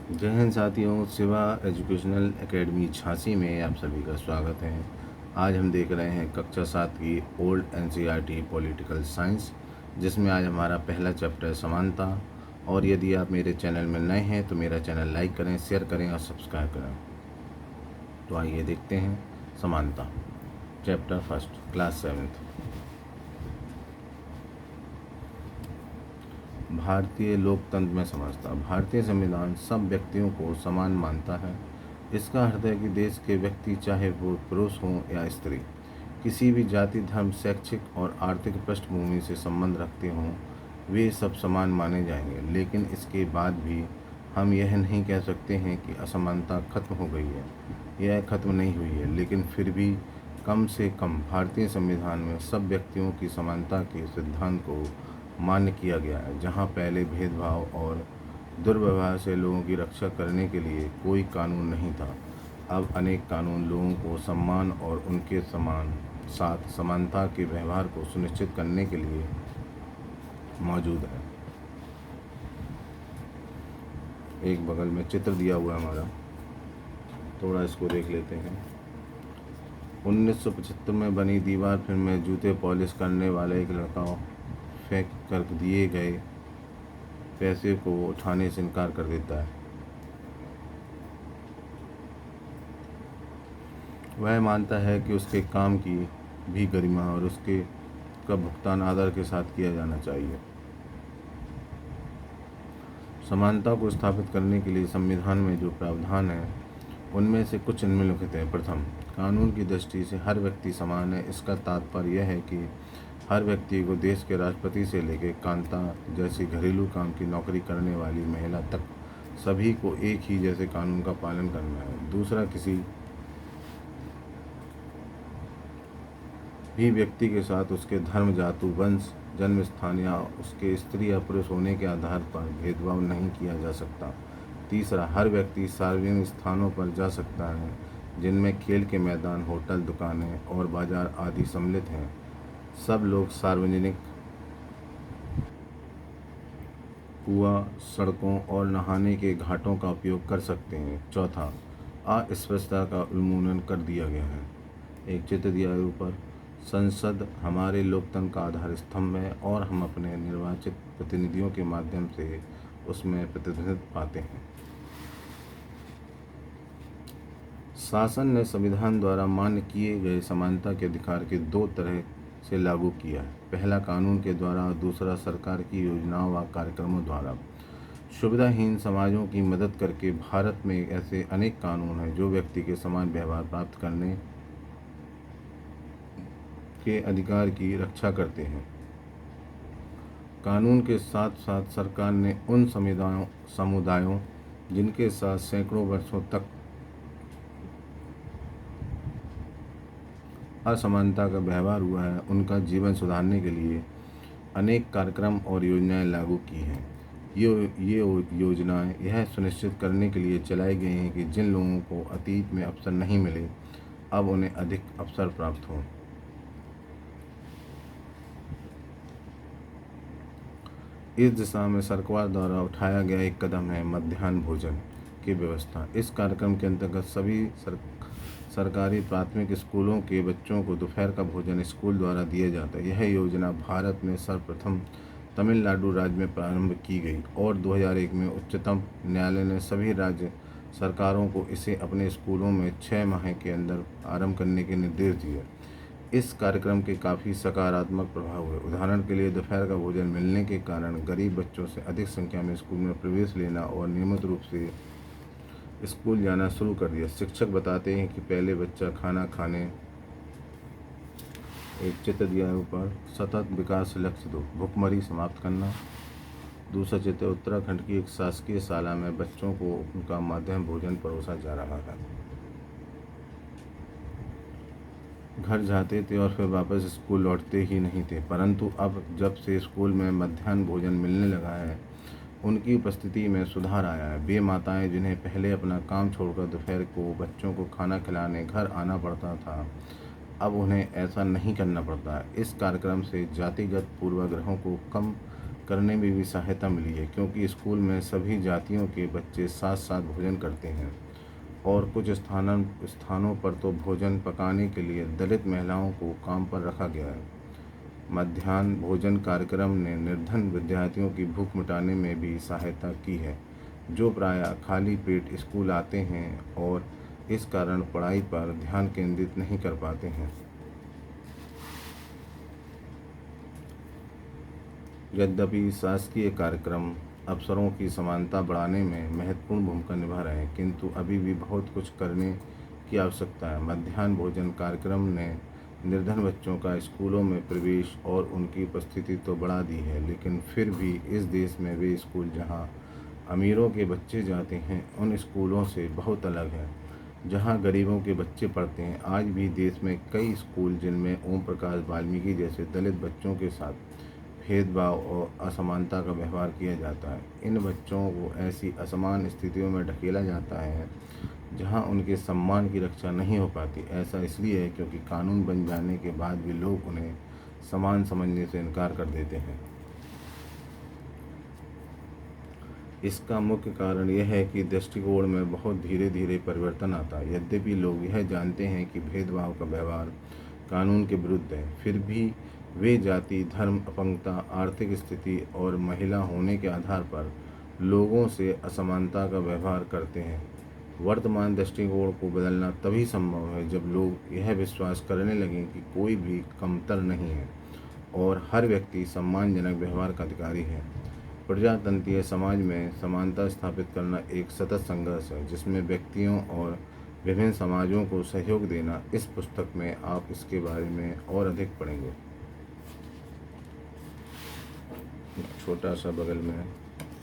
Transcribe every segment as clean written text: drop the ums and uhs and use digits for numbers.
जय हिंद साथियों, Shiva educational academy Jhansi में आप सभी का स्वागत है। आज हम देख रहे हैं कक्षा 7 की ओल्ड एनसीईआरटी पॉलिटिकल साइंस, जिसमें आज हमारा पहला चैप्टर है समानता। और यदि आप मेरे चैनल में नए हैं तो मेरा चैनल लाइक करें, शेयर करें और सब्सक्राइब करें। तो आइए देखते हैं समानता। Chapter first, class 7। भारतीय लोकतंत्र में समझता। भारतीय संविधान सब व्यक्तियों को समान मानता है। इसका अर्थ है कि देश के व्यक्ति, चाहे वो पुरुष हों या स्त्री, किसी भी जाति, धर्म, शैक्षिक और आर्थिक पृष्ठभूमि से संबंध रखते हों, वे सब समान माने जाएंगे। लेकिन इसके बाद भी हम यह नहीं कह सकते हैं कि असमानता खत्म हो गई है। यह खत्म नहीं हुई है, लेकिन फिर भी कम से कम भारतीय संविधान में सब व्यक्तियों की समानता के सिद्धांत को मान्य किया गया है। जहां पहले भेदभाव और दुर्व्यवहार से लोगों की रक्षा करने के लिए कोई कानून नहीं था, अब अनेक कानून लोगों को सम्मान और उनके साथ समानता के व्यवहार को सुनिश्चित करने के लिए मौजूद है। एक बगल में चित्र दिया हुआ है हमारा, थोड़ा इसको देख लेते हैं। 1975 में बनी दीवार फिल्म में जूते पॉलिश करने वाला एक लड़का फेंक कर दिए गए पैसे को उठाने से इनकार कर देता है। वह मानता है कि उसके काम की भी गरिमा और उसके का भुगतान आदर के साथ किया जाना चाहिए। समानता को स्थापित करने के लिए संविधान में जो प्रावधान है, उनमें से कुछ निम्नलिखित हैं। प्रथम, कानून की दृष्टि से हर व्यक्ति समान है। इसका तात्पर्य यह है कि हर व्यक्ति को देश के राष्ट्रपति से लेकर कांता जैसी घरेलू काम की नौकरी करने वाली महिला तक सभी को एक ही जैसे कानून का पालन करना है। दूसरा, किसी भी व्यक्ति के साथ उसके धर्म, जाति, वंश, जन्म स्थान या उसके स्त्री या पुरुष होने के आधार पर भेदभाव नहीं किया जा सकता। तीसरा, हर व्यक्ति सार्वजनिक स्थानों पर जा सकता है जिनमें खेल के मैदान, होटल, दुकानें और बाजार आदि सम्मिलित हैं। सब लोग सार्वजनिक कुआं, सड़कों और नहाने के घाटों का उपयोग कर सकते हैं। चौथा, अस्पृश्यता का उन्मूलन कर दिया गया है। एक चित्र दिया है ऊपर। संसद हमारे लोकतंत्र का आधार स्तंभ है और हम अपने निर्वाचित प्रतिनिधियों के माध्यम से उसमें प्रतिनिधित्व पाते हैं। शासन ने संविधान द्वारा मान्य किए गए समानता के अधिकार के दो तरह से लागू किया है। पहला कानून के द्वारा और दूसरा सरकार की योजनाओं व कार्यक्रमों द्वारा। सुविधाहीन समाजों की मदद करके भारत में ऐसे अनेक कानून हैं जो व्यक्ति के समान व्यवहार प्राप्त करने के अधिकार की रक्षा करते हैं। कानून के साथ साथ सरकार ने उन समुदायों जिनके साथ सैकड़ों वर्षों तक असमानता का व्यवहार हुआ है, उनका जीवन सुधारने के लिए अनेक कार्यक्रम और योजनाएं लागू की हैं। ये योजनाएं यह सुनिश्चित करने के लिए चलाई गई हैं कि जिन लोगों को अतीत में अवसर नहीं मिले, अब उन्हें अधिक अवसर प्राप्त हों। इस दिशा में सरकार द्वारा उठाया गया एक कदम है मध्याह्न भोजन की व्यवस्था। इस कार्यक्रम के अंतर्गत सभी सरकारी प्राथमिक स्कूलों के बच्चों को दोपहर का भोजन स्कूल द्वारा दिया जाता है। यह योजना भारत में सर्वप्रथम तमिलनाडु राज्य में प्रारंभ की गई और 2001 में उच्चतम न्यायालय ने सभी राज्य सरकारों को इसे अपने स्कूलों में 6 माह के अंदर आरंभ करने के निर्देश दिए। इस कार्यक्रम के काफ़ी सकारात्मक प्रभाव हुए। उदाहरण के लिए, दोपहर का भोजन मिलने के कारण गरीब बच्चों से अधिक संख्या में स्कूल में प्रवेश लेना और नियमित रूप से स्कूल जाना शुरू कर दिया। शिक्षक बताते हैं कि पहले बच्चा खाना खाने, एक चित्र दिया है ऊपर, सतत विकास लक्ष्य 2, भुखमरी समाप्त करना। दूसरा चित्र, उत्तराखंड की एक शासकीय शाला में बच्चों को उनका मध्याह्न भोजन परोसा जा रहा है। घर जाते थे और फिर वापस स्कूल लौटते ही नहीं थे, परंतु अब जब से स्कूल में मध्याह्न भोजन मिलने लगा है, उनकी उपस्थिति में सुधार आया है। वे माताएं जिन्हें पहले अपना काम छोड़कर दोपहर को बच्चों को खाना खिलाने घर आना पड़ता था, अब उन्हें ऐसा नहीं करना पड़ता है। इस कार्यक्रम से जातिगत पूर्वाग्रहों को कम करने में भी सहायता मिली है, क्योंकि स्कूल में सभी जातियों के बच्चे साथ साथ भोजन करते हैं और कुछ स्थानों पर तो भोजन पकाने के लिए दलित महिलाओं को काम पर रखा गया है। मध्याह्न भोजन कार्यक्रम ने निर्धन विद्यार्थियों की भूख मिटाने में भी सहायता की है, जो प्रायः खाली पेट स्कूल आते हैं और इस कारण पढ़ाई पर ध्यान केंद्रित नहीं कर पाते हैं। यद्यपि शासकीय कार्यक्रम अवसरों की समानता बढ़ाने में महत्वपूर्ण भूमिका निभा रहे हैं, किंतु अभी भी बहुत कुछ करने की आवश्यकता है। मध्याह्न भोजन कार्यक्रम ने निर्धन बच्चों का स्कूलों में प्रवेश और उनकी उपस्थिति तो बढ़ा दी है, लेकिन फिर भी इस देश में वे स्कूल जहां अमीरों के बच्चे जाते हैं उन स्कूलों से बहुत अलग है जहां गरीबों के बच्चे पढ़ते हैं। आज भी देश में कई स्कूल जिनमें ओम प्रकाश वाल्मीकि जैसे दलित बच्चों के साथ भेदभाव और असमानता का व्यवहार किया जाता है। इन बच्चों को ऐसी असमान स्थितियों में ढकेला जाता है जहां उनके सम्मान की रक्षा नहीं हो पाती। ऐसा इसलिए है क्योंकि कानून बन जाने के बाद भी लोग उन्हें समान समझने से इनकार कर देते हैं। इसका मुख्य कारण यह है कि दृष्टिकोण में बहुत धीरे धीरे परिवर्तन आता है। यद्यपि लोग यह जानते हैं कि भेदभाव का व्यवहार कानून के विरुद्ध है, फिर भी वे जाति, धर्म, अपंगता, आर्थिक स्थिति और महिला होने के आधार पर लोगों से असमानता का व्यवहार करते हैं। वर्तमान दृष्टिकोण को बदलना तभी संभव है जब लोग यह विश्वास करने लगें कि कोई भी कमतर नहीं है और हर व्यक्ति सम्मानजनक व्यवहार का अधिकारी है। प्रजातंत्रीय समाज में समानता स्थापित करना एक सतत संघर्ष है जिसमें व्यक्तियों और विभिन्न समाजों को सहयोग देना। इस पुस्तक में आप इसके बारे में और अधिक पढ़ेंगे। छोटा सा बगल में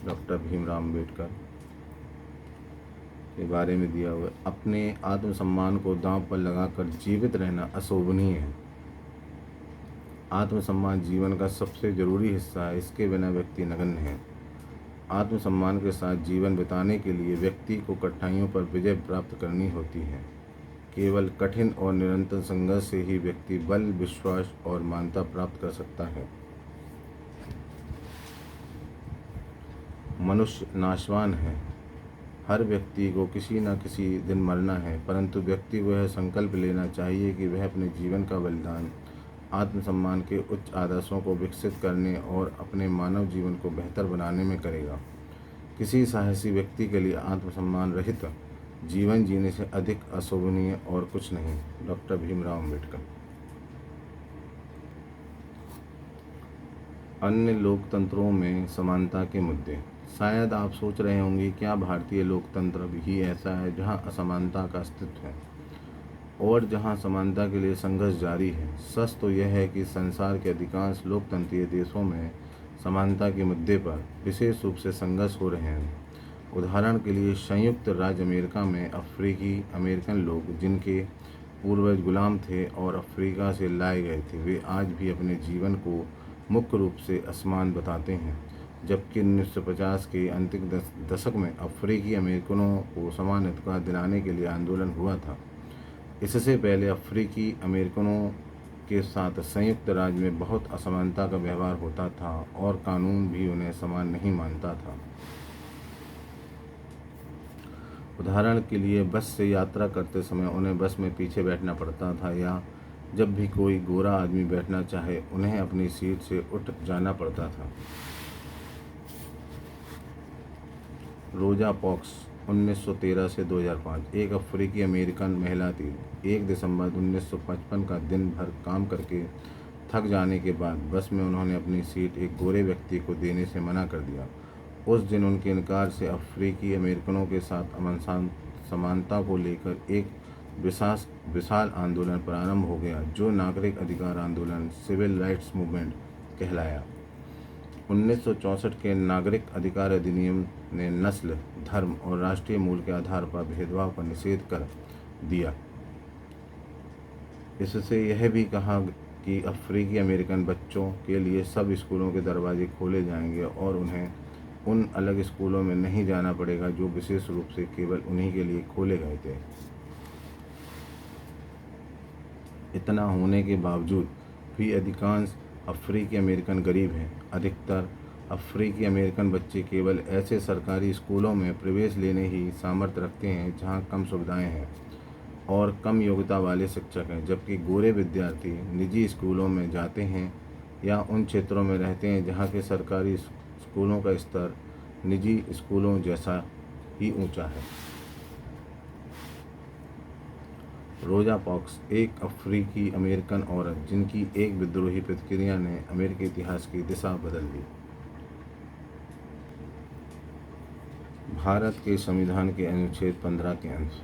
डॉक्टर भीमराव अम्बेडकर के बारे में दिया हुआ है। अपने आत्मसम्मान को दांव पर लगाकर जीवित रहना अशोभनीय है। आत्मसम्मान जीवन का सबसे जरूरी हिस्सा है, इसके बिना व्यक्ति नगण्य है। आत्मसम्मान के साथ जीवन बिताने के लिए व्यक्ति को कठिनाइयों पर विजय प्राप्त करनी होती है। केवल कठिन और निरंतर संघर्ष से ही व्यक्ति बल, विश्वास और मान्यता प्राप्त कर सकता है। मनुष्य नाशवान है। हर व्यक्ति को किसी न किसी दिन मरना है, परंतु व्यक्ति को यह संकल्प लेना चाहिए कि वह अपने जीवन का बलिदान आत्मसम्मान के उच्च आदर्शों को विकसित करने और अपने मानव जीवन को बेहतर बनाने में करेगा। किसी साहसी व्यक्ति के लिए आत्मसम्मान रहित जीवन जीने से अधिक अशोभनीय और कुछ नहीं। डॉक्टर भीमराव अम्बेडकर। अन्य लोकतंत्रों में समानता के मुद्दे। शायद आप सोच रहे होंगे, क्या भारतीय लोकतंत्र भी ऐसा है जहां असमानता का अस्तित्व है और जहां समानता के लिए संघर्ष जारी है? सच तो यह है कि संसार के अधिकांश लोकतंत्रीय देशों में समानता के मुद्दे पर विशेष रूप से संघर्ष हो रहे हैं। उदाहरण के लिए संयुक्त राज्य अमेरिका में अफ्रीकी अमेरिकन लोग, जिनके पूर्वज गुलाम थे और अफ्रीका से लाए गए थे, वे आज भी अपने जीवन को मुख्य रूप से असमान बताते हैं। जबकि 1950 के अंतिम दशक में अफ्रीकी अमेरिकनों को समान अधिकार दिलाने के लिए आंदोलन हुआ था। इससे पहले अफ्रीकी अमेरिकनों के साथ संयुक्त राज्य में बहुत असमानता का व्यवहार होता था और कानून भी उन्हें समान नहीं मानता था। उदाहरण के लिए बस से यात्रा करते समय उन्हें बस में पीछे बैठना पड़ता था, या जब भी कोई गोरा आदमी बैठना चाहे उन्हें अपनी सीट से उठ जाना पड़ता था। रोजा पार्क्स 1913 से 2005 एक अफ्रीकी अमेरिकन महिला थी। 1 दिसंबर 1955 का दिन भर काम करके थक जाने के बाद बस में उन्होंने अपनी सीट एक गोरे व्यक्ति को देने से मना कर दिया। उस दिन उनके इनकार से अफ्रीकी अमेरिकनों के साथ अमन समानता को लेकर एक विशाल आंदोलन प्रारंभ हो गया, जो नागरिक अधिकार आंदोलन सिविल राइट्स मूवमेंट कहलाया। 1964 के नागरिक अधिकार अधिनियम ने नस्ल, धर्म और राष्ट्रीय मूल के आधार पर भेदभाव का निषेध कर दिया। इससे यह भी कहा कि अफ्रीकी अमेरिकन बच्चों के लिए सब स्कूलों के दरवाजे खोले जाएंगे और उन्हें उन अलग स्कूलों में नहीं जाना पड़ेगा जो विशेष रूप से केवल उन्हीं के लिए खोले गए थे। इतना होने के बावजूद भी अधिकांश अफ्रीकी अमेरिकन गरीब हैं। अधिकतर अफ्रीकी अमेरिकन बच्चे केवल ऐसे सरकारी स्कूलों में प्रवेश लेने ही सामर्थ्य रखते हैं जहां कम सुविधाएं हैं और कम योग्यता वाले शिक्षक हैं, जबकि गोरे विद्यार्थी निजी स्कूलों में जाते हैं या उन क्षेत्रों में रहते हैं जहां के सरकारी स्कूलों का स्तर निजी स्कूलों जैसा ही ऊंचा है। रोजा पार्क्स, एक अफ्रीकी अमेरिकन औरत जिनकी एक विद्रोही प्रतिक्रिया ने अमेरिकी इतिहास की दिशा बदल दी। भारत के संविधान के अनुच्छेद 15 के अंश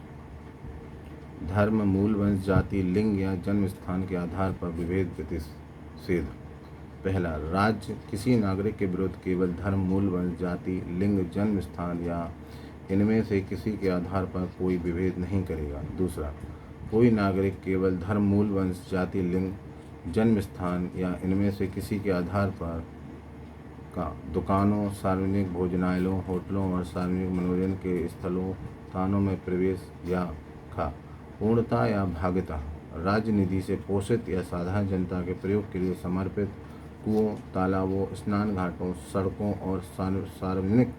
धर्म, मूल वंश, जाति, लिंग या जन्म स्थान के आधार पर विभेद प्रतिषेध। पहला, राज्य किसी नागरिक के विरुद्ध केवल धर्म, मूल वंश, जाति, लिंग, जन्म स्थान या इनमें से किसी के आधार पर कोई विभेद नहीं करेगा। दूसरा, कोई नागरिक केवल धर्म, मूल वंश, जाति, लिंग, जन्म स्थान या इनमें से किसी के आधार पर का दुकानों, सार्वजनिक भोजनालयों, होटलों और सार्वजनिक मनोरंजन के स्थानों में प्रवेश या खा पूर्णता या भागता राज्य निधि से पोषित या साधारण जनता के प्रयोग के लिए समर्पित कुओं, तालाबों, स्नान घाटों, सड़कों और सार्वजनिक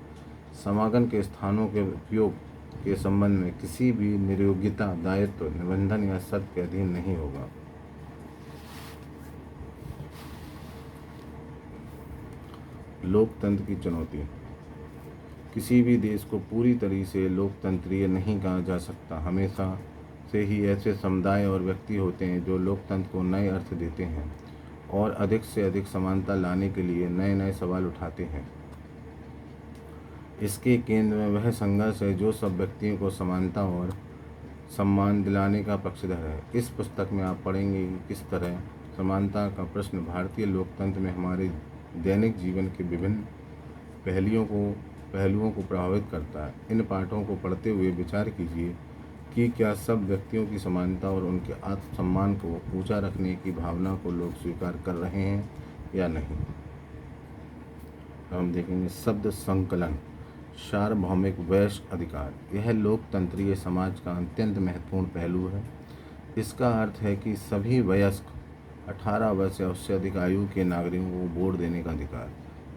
समागम के स्थानों के उपयोग के संबंध में किसी भी नियोक्ता दायित्व, निबंधन या शर्त के अधीन नहीं होगा। लोकतंत्र की चुनौती। किसी भी देश को पूरी तरह से लोकतंत्रीय नहीं कहा जा सकता। हमेशा से ही ऐसे समुदाय और व्यक्ति होते हैं जो लोकतंत्र को नए अर्थ देते हैं और अधिक से अधिक समानता लाने के लिए नए नए सवाल उठाते हैं। इसके केंद्र में वह संघर्ष है जो सब व्यक्तियों को समानता और सम्मान दिलाने का पक्षधर है। इस पुस्तक में आप पढ़ेंगे कि किस तरह समानता का प्रश्न भारतीय लोकतंत्र में हमारे दैनिक जीवन के विभिन्न पहलुओं को प्रभावित करता है। इन पाठों को पढ़ते हुए विचार कीजिए कि क्या सब व्यक्तियों की समानता और उनके आत्मसम्मान को ऊंचा रखने की भावना को लोग स्वीकार कर रहे हैं या नहीं। हम देखेंगे शब्द संकलन। सार्वभौमिक वयस्क अधिकार, यह लोकतंत्रीय समाज का अत्यंत महत्वपूर्ण पहलू है। इसका अर्थ है कि सभी वयस्क 18 वर्ष या उससे अधिक आयु के नागरिकों को वोट देने का अधिकार,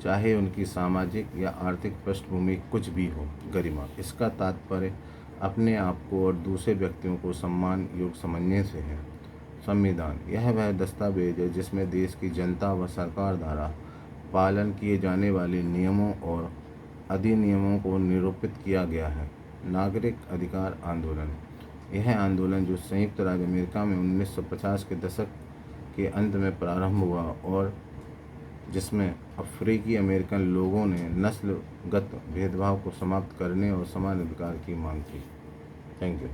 चाहे उनकी सामाजिक या आर्थिक पृष्ठभूमि कुछ भी हो। गरिमा, इसका तात्पर्य अपने आप को और दूसरे व्यक्तियों को सम्मान योग्य समझने से है। संविधान, यह वह दस्तावेज है जिसमें देश की जनता व सरकार द्वारा पालन किए जाने वाले नियमों और अधिनियमों को निरूपित किया गया है। नागरिक अधिकार आंदोलन, यह आंदोलन जो संयुक्त राज्य अमेरिका में 1950 के दशक के अंत में प्रारंभ हुआ और जिसमें अफ्रीकी अमेरिकन लोगों ने नस्लगत भेदभाव को समाप्त करने और समान अधिकार की मांग की। Thank you.